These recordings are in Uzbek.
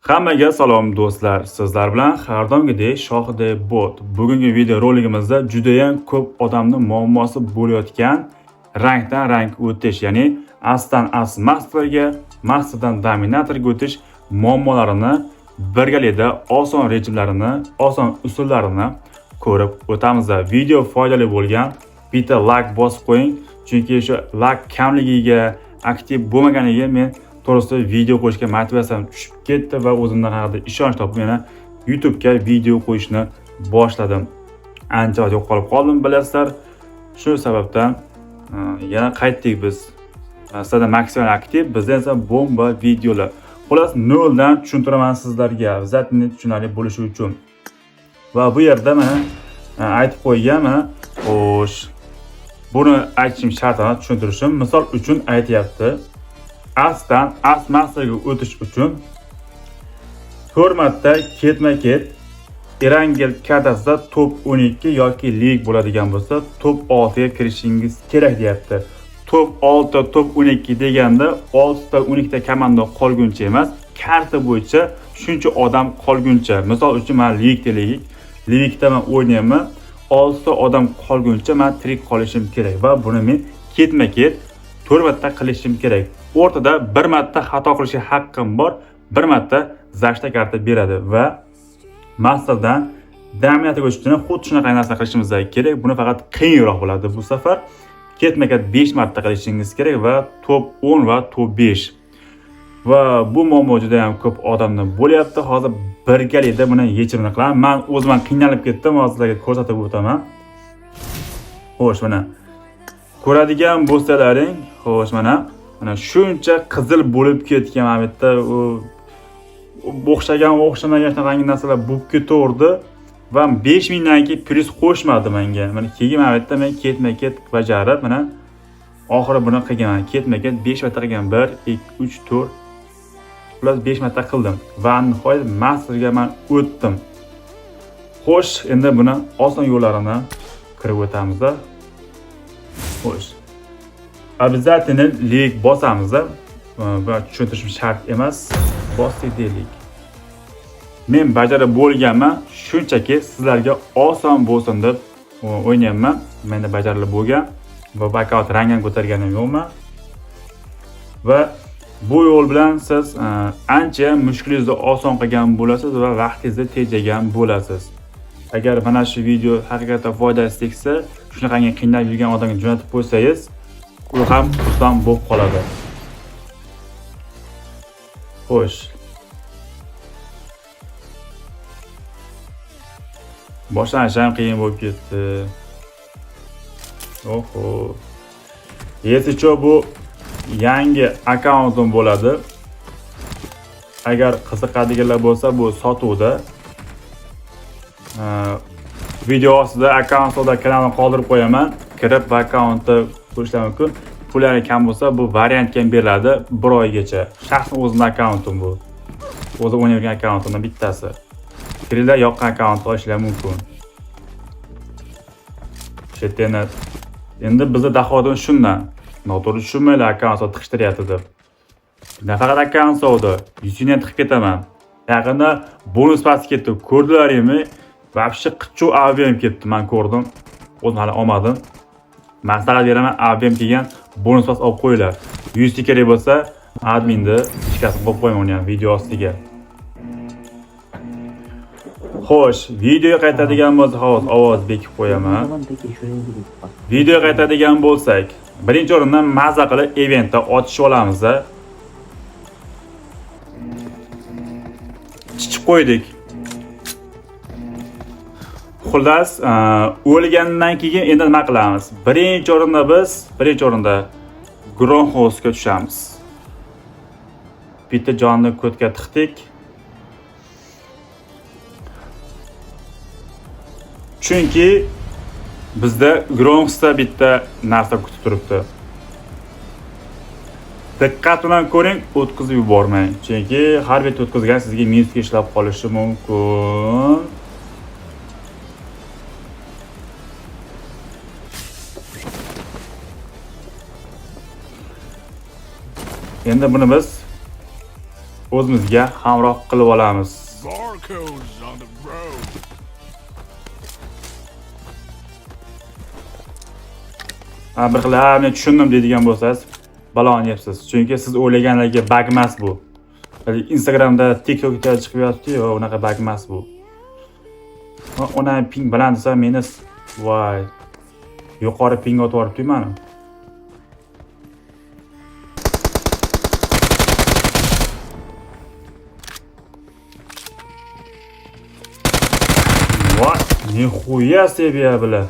Hammaga salom do'stlar. Sizlar bilan har doimgidek Shohidek bot. Bugungi video roligimizda juda ham ko'p odamning muammosi bo'layotgan rangdan rang o'tish, ya'ni asdan as masterga, masterdan dominatorga o'tish muammolarini birgalikda oson rejimlarini, oson usullarini ko'rib o'tamiz. Video foydali bo'lgan bitta like bosib qo'ying, chunki shu like kamligiga, aktiv bo'lmaganiga men to'g'risi video qo'yishga motivatsiyam tushib ketdi va o'zimdan haqida ishonch topib yana YouTube ga video qo'yishni boshladim. Ancha yo'qolib qoldim bilasizlar. Shu sababdan yana qaytdik biz. Sizlarda maksimal aktiv, bizda esa bomba videolar. Xullas noldan tushuntiraman sizlarga, bizatni tushunarli bo'lishi uchun. Va bu yerda mana aytib qo'yganman, xo'sh. Buni aytishim shart emas, tushuntirishim. Misol uchun aytayapti. Asdan as masterga o'tish uchun 4 marta ketma-ket Erangel kartasida top 12 yoki lig bo'ladigan bo'lsa, top 6 ga kirishingiz kerak deyapti. Top 6, top 12 deganda 6 ta 12 ta komanda qolguncha emas, karta bo'yicha shuncha odam qolguncha. Misol uchun men ligda men o'ynayman, 6 ta odam qolguncha men tirik qolishim kerak va buni men ketma-ket 4 marta qilishim kerak. O'rtada bir marta xato qilishga haqqim bor, bir marta zashta karta beradi va masterdan dominatorga o'tish uchun xuddi shunaqa narsa qilishimiz kerak. Buni faqat qiyinroq bo'ladi bu safar. Ketma-ket 5 marta qilishingiz kerak va top 10 va top 5. Va bu muammo juda ham ko'p odamda bo'lyapti. Hozir birgalikda buni yechimini qilaman. Men o'zim qiynalib ketdim, hozir sizlarga ko'rsatib o'taman. Xo'sh, mana ko'radigan bo'lsalaring, xo'sh mana shuncha qizil bo'lib ketgan mana bu yerda o'xshamagan shunaqangi narsalar bo'lib ketaverdi va 5000 dan keyin plyus qo'shmadi menga. Mana keyin mana bu yerda men ketma-ket bajarib, mana oxiri buni qilganman. Ketma-ket 5 marta qilgan. 1, 2, 3, 4 plus 5 marta qildim va nihoyat masterga men o'tdim. Xo'sh, endi buni oson yo'llarini kirib o'tamiz. Xo'sh. Обязательно lig bosamiz. Va tushuntirishim shart emas. Bosdik deylik. Men bajarib bo'lganman, shunchaki sizlarga oson bo'lsin deb o'ynayapman. Menda bajarilib bo'lgan va bakout rangdan ko'targanim yo'qman. Va bu yo'l bilan siz ancha mushkulingizni oson qilgan bo'lasiz va vaqtingizni tejagan bo'lasiz. Agar mana shu video haqiqatan foydasi tegsa, shunaqangi qiynalib yurgan odamga jo'natib qo'ysangiz, u ham xursand bo'lib qoladi. Xo'sh. Boshlanish ham qiyin bo'lib ketdi. Oho. Yesicho bu yangi akkauntim bo'ladi. Agar qiziqadiganlar bo'lsa, bu sotuvda. Video ostida akkauntda kanalni qoldirib qo'yaman. Kirib va akkauntni ko'rishlar mumkin. Pullari kam bo'lsa, bu variantga beriladi 1 oygacha. Shaxsan o'zimning akkauntim bu. O'zim o'ynayotgan akkauntimdan bittasi. Kiringlar, yoqqan akkauntni olishlar mumkin. Shetena. Endi bizda dahodan shundan. Noto'g'ri tushunmaylar akkauntni tiqishtiryapti deb. Nafaqat akkaunt savdo, yuzini tiqib ketaman. Yaqinda bonus pasti ketdi. Ko'rdilaringmi? Vobshe qichchu AVM ketdi, men ko'rdim. O'zim hali olmadim. Maslahat beraman, AVM kelgan bonus pas olib qo'yinglar. 100 ta kerak bo'lsa, adminni ishkasini qo'yib qo'ying uni ham video ostiga. Xo'sh, videoga qaytadigan bo'lsa, hozir ovoz bekib qo'yaman. Videoga qaytadigan bo'lsak, birinchi o'rindan maza qilib eventda otishib olamiz. Chiqib qo'ydik. Xullas, o'lgandan keyin endi nima qilamiz? Birinchi o'rinda Greenhouse'ga tushamiz. Bitta jonni ko'tga tiqdik. Chunki bizda Greenhouse'da bitta narsa kutib turibdi. Diqqat bilan ko'ring, o'tkazib yubormang. Chunki har bir o'tkazgan sizga minusga ishlab qolishi mumkin. Endi buni biz o'zimizga hamroh qilib olamiz. Barcodes on the road. Bir qilarni tushundim deydigan bo'lsangiz, baloni yeyapsiz. Chunki siz o'ylaganlarga bug emas bu. Instagramda, TikTokda chiqib yotibdi-yu, unaqa bug emas bu. Ona ping baland desa, meni voy yuqori ping otib yuboribdi meni. Voy, nixuya seviya bilan.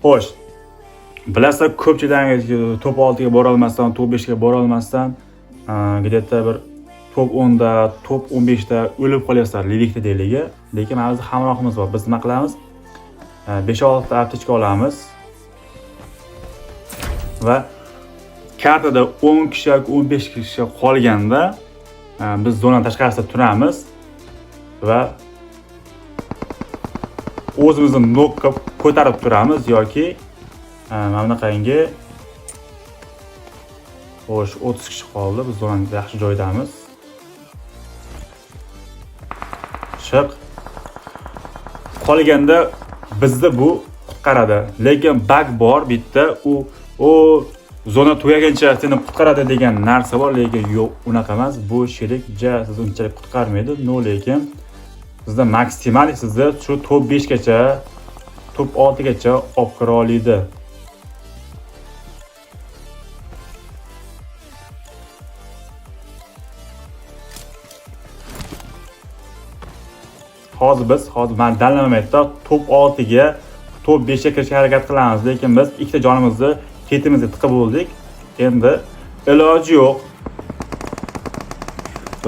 Xo'sh. Bilasizlar, ko'pchilik top 6 ga bora olmasdan, top 5 ga bora olmasdan, где-то bir top 10 da, top 15 da o'lib qolyapsizlar, livikda deylik. Lekin mana biz hamrohimiz bor. Biz nima qilamiz? 5-6 ta aptechka olamiz. Va kartada 10 kishi yoki 15 kishi qolganda biz zona tashqarisida turamiz va o'zimizni nokka ko'tarib turamiz yoki mana bunaqangi xo'sh 30 kishi qoldi. Biz zonani yaxshi joydamiz. Chiq. Qolganda bizni bu qutqaradi. Lekin bug bor bitta, u zona tugagancha seni qutqaradi degan narsa bor, lekin yo'q, unaqa emas. Bu sherik sizni unchalik qutqarmaydi. No, lekin sizda maksimal sizda shu top 5 gacha, top 6 gacha olib kira oladi. Hozir men tanlamamayapti, top 6 ga, top 5 ga kirishga harakat qilamiz, lekin biz ikkita jonimizni ketimizga tiqib bo'ldik. Endi iloji yo'q.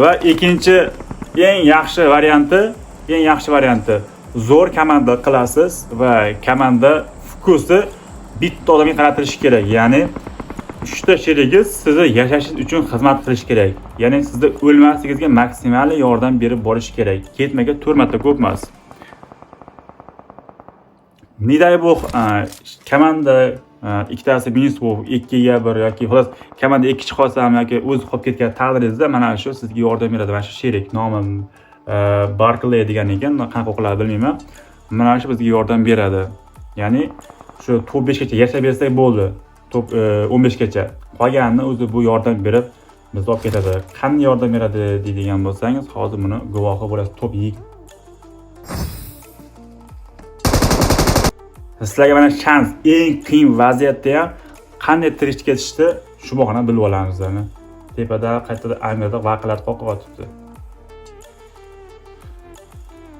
Va ikkinchi eng yaxshi varianti zo'r komanda qilasiz va komanda fokusi bitta odamga qaratilishi kerak. Ya'ni 3 ta sherigingiz sizni yashashingiz uchun xizmat qilishi kerak. Ya'ni sizni o'lmasligingizga maksimal yordam berib borish kerak. Ketmaga 4 marta ko'p emas. Niday bu komanda ikkitasi minus bu 2 ga 1 yoki xolos komanda 2 kishi qolsa ham yoki o'zi qolib ketgan taqdiringizda mana shu sizga yordam beradi. Mana shu sherik nomi Barclay degan ekan, qanaqa o'qiladi bilmayman. Mana shu bizga yordam beradi. Ya'ni shu top 5 gacha yashab bersak bo'ldi. Top 15 gacha. Qolganini o'zi bu yordam berib bizni olib ketadi. Qanday yordam beradi deydigan bo'lsangiz, hozir buni guvohi bo'lasiz. Top 2. Sizlarga mana shans, eng qiyin vaziyatda ham qanday tirishib ketishni shu bahona bilib olamizlarni. Tepada qaytada Amerikada vaqalar qoqib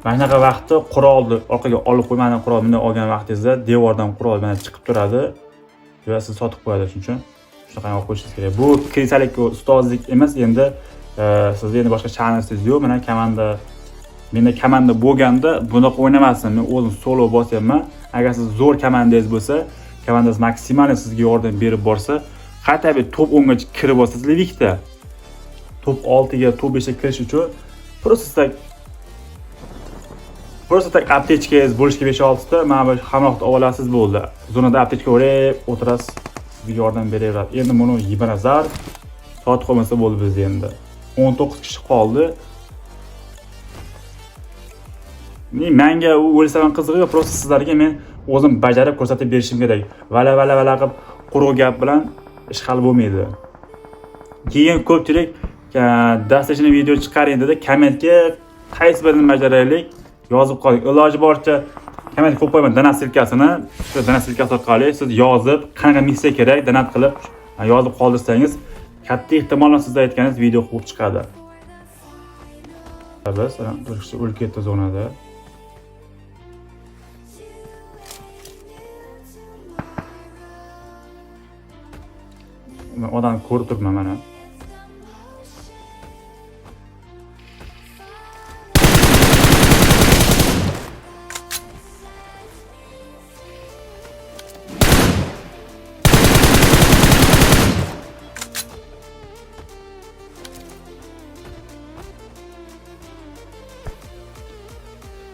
mana shunaqa vaqtda qurolni orqaga olib qo'ymani, qurol bunday olgan vaqtingizda devordan qurol mana chiqib turadi va siz sotib qo'yadi. Shuning uchun shunaqa olib qo'yishingiz kerak. Bu klisalik, ustozlik emas, endi sizda endi boshqa sha'ningiz yo'q. Mana menda komanda bo'lganda bunaqa o'ynamasdim. Men o'zim solo bosyapman. Agar siz zo'r komandangiz bo'lsa, komandangiz maksimal sizga yordam berib borsa, qat'iy top 10 gacha kirib olsangiz livikda, top 6 ga, top 5 ga kirish uchun просто tak aptechkangiz bo'lishga 5-6 ta mana bu hamrohni olasiz bo'ldi. Zonada aptechka o'rab o'tirasiz, sizga yordam beraveradi. Endi buni yibanazar sotib qo'ymasa bo'ldi bizda endi. 19 kishi qoldi. Menga u o'lsaman qizig'i, просто sizlarga men o'zim bajarib ko'rsatib berishim kerak. Vala qilib quruq gap bilan ish hal bo'lmaydi. Keyin ko'pchilik dastlashini video chiqaring dedi, kommentga qaysi birini bajaraylik yozib qo'ying. Iloji boricha komment qo'yib qo'yman dana silkasini. Shu dana silkasi orqali siz yozib, qanaqa missiya kerak danat qilib yozib qoldirsangiz, katta ehtimol siz aytganingiz video qo'yib chiqadi. Biz bir kishi o'lib ketdi zonada. Odam ko'rib turibman mana.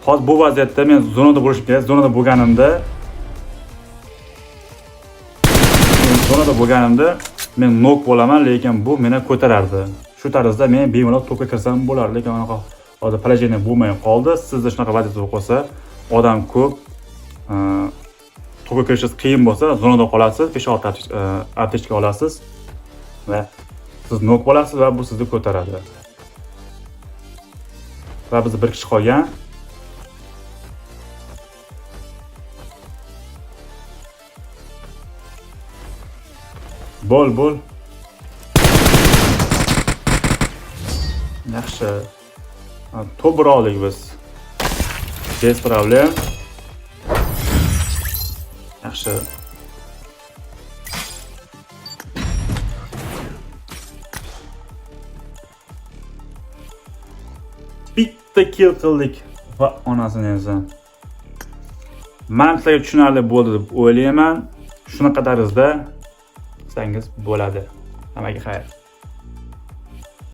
Hozir bu vaziyatda men zonada bo'lishim kerak. Zonada bo'lganimda men nok bo'laman, lekin bu meni ko'tarardi. Shu tarzda men bemalol to'pga kirsam bo'lardi, lekin anaqa hozir положение bo'lmay qoldi. Sizda shunaqa vaziyat bo'lib qolsa, odam ko'p, to'pga kirishingiz qiyin bo'lsa, zonada qolasiz, 5-6 aptechka olasiz va siz nok bo'lasiz va bu sizni ko'taradi. Va biz bir kishi qolgan. Bol. Yaxshi. To'g'ri oldik biz. Без problem. Yaxshi. Bitta kill qildik va onasini esa. Men sizlarga tushunarli bo'ldi deb o'ylayman. Shunaqa tarzda qilsangiz bo'ladi. Hammaga xayr.